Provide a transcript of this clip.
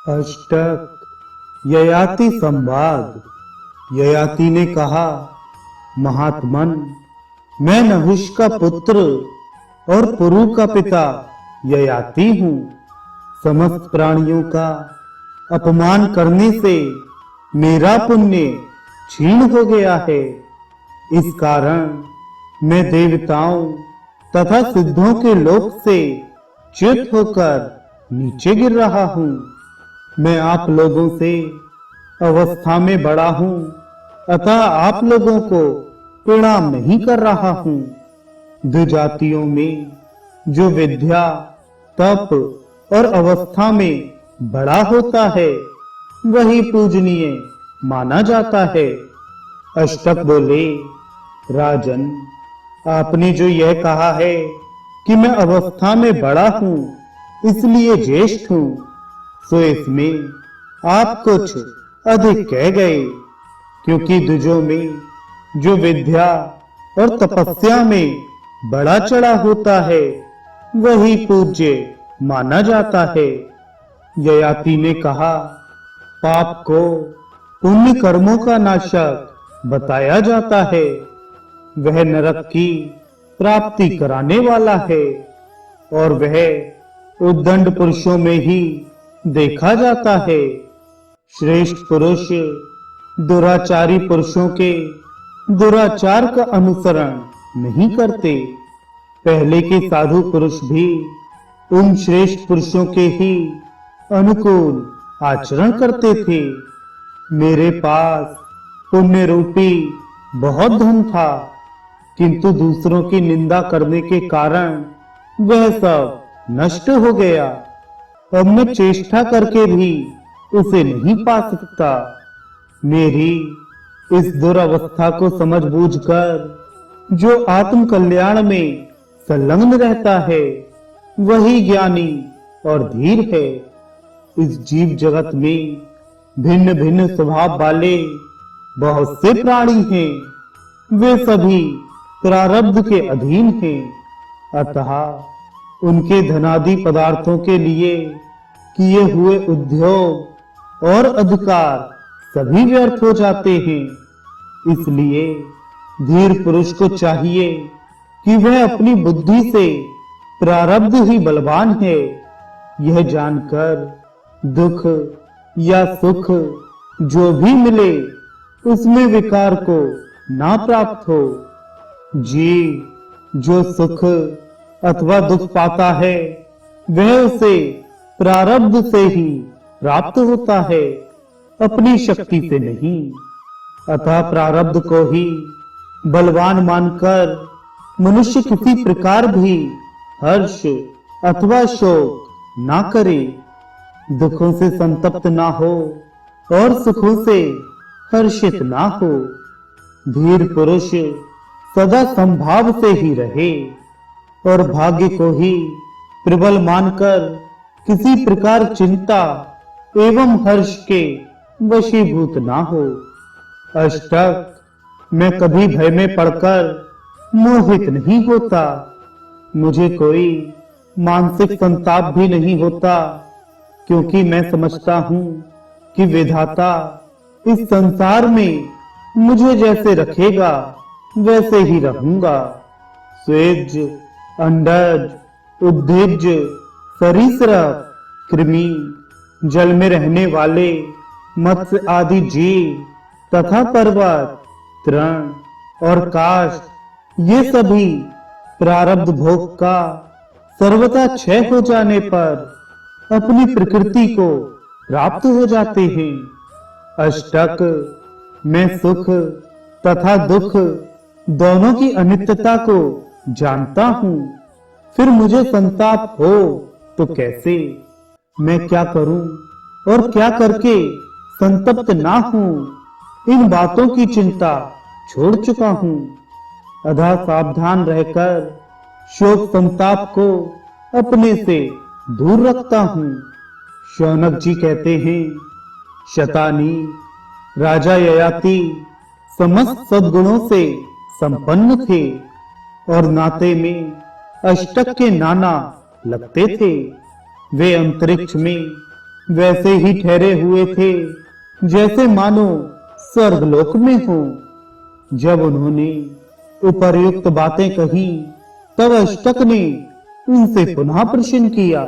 अष्टक ययाति संवाद। ययाति ने कहा, महात्मन, मैं नहुष का पुत्र और पुरु का पिता ययाति हूँ। समस्त प्राणियों का अपमान करने से मेरा पुण्य क्षीण हो गया है। इस कारण मैं देवताओं तथा सिद्धों के लोक से च्युत होकर नीचे गिर रहा हूँ। मैं आप लोगों से अवस्था में बड़ा हूँ, अतः आप लोगों को प्रणाम नहीं कर रहा हूँ। द्विजातियों में जो विद्या, तप और अवस्था में बड़ा होता है, वही पूजनीय माना जाता है। अष्टक बोले, राजन, आपने जो यह कहा है कि मैं अवस्था में बड़ा हूँ इसलिए ज्येष्ठ हूँ, सो इसमें आप कुछ अधिक कह गए, क्योंकि द्विजों में जो विद्या और तपस्या में बड़ा चढ़ा होता है वही पूज्य माना जाता है। ययाति ने कहा, पाप को पुण्य कर्मों का नाशक बताया जाता है। वह नरक की प्राप्ति कराने वाला है और वह उद्दंड पुरुषों में ही देखा जाता है। श्रेष्ठ पुरुष दुराचारी पुरुषों के दुराचार का अनुसरण नहीं करते। पहले के साधु पुरुष भी उन श्रेष्ठ पुरुषों के ही अनुकूल आचरण करते थे। मेरे पास पुण्य रूपी बहुत धन था, किंतु दूसरों की निंदा करने के कारण वह सब नष्ट हो गया। अब मैं चेष्टा करके भी उसे नहीं पा सकता। मेरी इस दुरावस्था को समझ बूझकर जो आत्म कल्याण में संलग्न रहता है वही ज्ञानी और धीर है। इस जीव जगत में भिन्न भिन्न स्वभाव वाले बहुत से प्राणी हैं, वे सभी प्रारब्ध के अधीन हैं। अतः उनके धनादि पदार्थों के लिए किए हुए उद्योग और अधिकार सभी व्यर्थ हो जाते हैं। इसलिए धीर पुरुष को चाहिए कि वह अपनी बुद्धि से प्रारब्ध ही बलवान है, यह जानकर दुख या सुख जो भी मिले उसमें विकार को ना प्राप्त हो। जीव जो सुख अथवा दुख पाता है वह उसे प्रारब्ध से ही प्राप्त होता है, अपनी शक्ति से नहीं। अतः प्रारब्ध को ही बलवान मानकर मनुष्य किसी प्रकार भी हर्ष अथवा शोक ना करे, दुखों से संतप्त ना हो और सुखों से हर्षित ना हो। धीर पुरुष सदा संभाव से ही रहे और भाग्य को ही प्रबल मानकर किसी प्रकार चिंता एवं हर्ष के वशीभूत ना हो। अष्टक, मैं कभी भय में पड़कर मोहित नहीं होता। मुझे कोई मानसिक संताप भी नहीं होता, क्योंकि मैं समझता हूँ कि विधाता इस संसार में मुझे जैसे रखेगा वैसे ही रहूंगा। स्वेज, अंडज, उद्भिज, सरीसृप, कृमि, जल में रहने वाले मत्स्य आदि जीव तथा पर्वत, तृण और काष्ठ, ये सभी प्रारब्ध भोग का सर्वथा क्षय हो जाने पर अपनी प्रकृति को प्राप्त हो जाते हैं। अष्टक, मैं सुख तथा दुख दोनों की अनित्यता को जानता हूँ, फिर मुझे संताप हो तो कैसे? मैं क्या करूं और क्या करके संतप्त ना हूं, इन बातों की चिंता छोड़ चुका हूं। अतः सावधान रहकर शोक संताप को अपने से दूर रखता हूं। शौनक जी कहते हैं, शतानी राजा ययाति समस्त सद्गुणों से संपन्न थे और नाते में अष्टक के नाना लगते थे। वे अंतरिक्ष में वैसे ही ठहरे हुए थे जैसे मानो स्वर्गलोक में हो। जब उन्होंने उपर्युक्त बातें कही तब अष्टक ने उनसे पुनः प्रश्न किया,